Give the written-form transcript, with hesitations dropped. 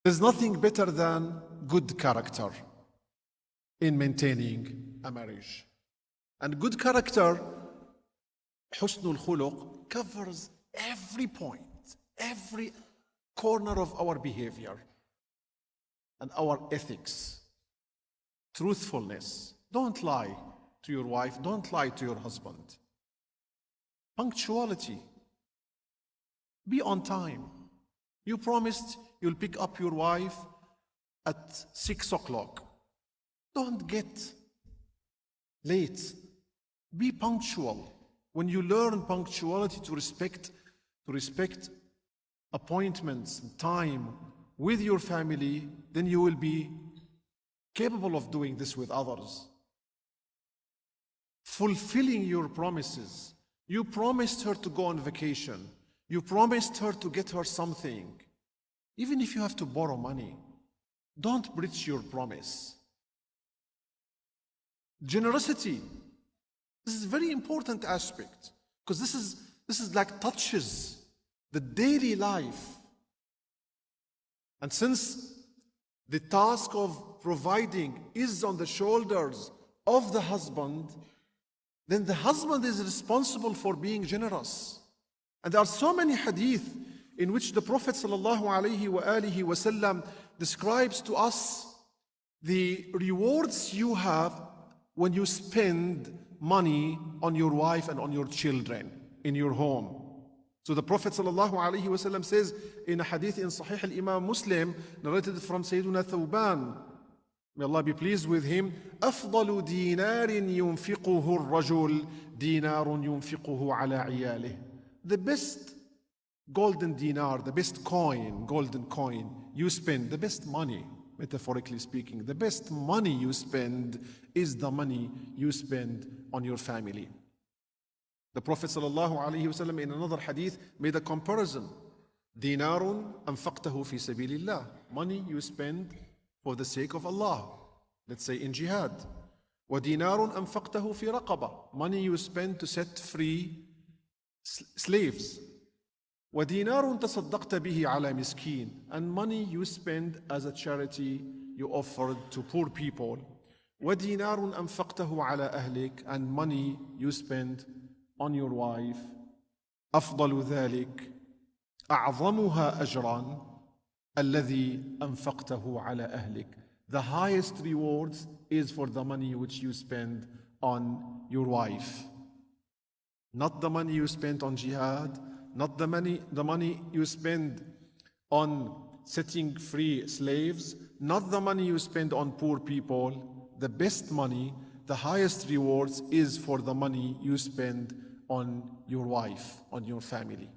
There's nothing better than good character in maintaining a marriage. And good character, حسن الخلق, covers every point, every corner of our behavior and our ethics. Truthfulness. Don't lie to your wife. Don't lie to your husband. Punctuality. Be on time. You promised you'll pick up your wife at 6 o'clock. Don't get late. Be punctual. When you learn punctuality to respect appointments and time with your family, then you will be capable of doing this with others. Fulfilling your promises. You promised her to go on vacation. You promised her to get her something. Even if you have to borrow money, don't breach your promise. Generosity. This is a very important aspect, because this is like touches the daily life. And since the task of providing is on the shoulders of the husband, then the husband is responsible for being generous. And there are so many hadith in which the Prophet ﷺ describes to us the rewards you have when you spend money on your wife and on your children in your home. So the Prophet ﷺ says in a hadith in Sahih al-Imam Muslim, narrated from Sayyiduna Thawban, may Allah be pleased with him, أفضل دينار ينفقه الرجل دينار ينفقه على عياله. The best golden dinar, the best coin, golden coin you spend, the best money, metaphorically speaking, the best money you spend is the money you spend on your family. The Prophet ﷺ in another hadith made a comparison. Dinarun anfaqtahu fi sabilillah. Money you spend for the sake of Allah. Let's say in jihad. Wa dinarun anfaqtahu fi raqaba. Money you spend to set free slaves. Wa dinarun tasaddaqta bihi ala miskin. And money you spend as a charity you offered to poor people. Wa dinarun anfaqtahu ala ahlik. And money you spend on your wife. أفضل ذلك أعظمها أجرا الذي أنفقته على أهلك. The highest rewards is for the money which you spend on your wife. Not the money you spent on jihad, not the money you spend on setting free slaves, not the money you spend on poor people. The best money, the highest rewards is for the money you spend on your wife, on your family.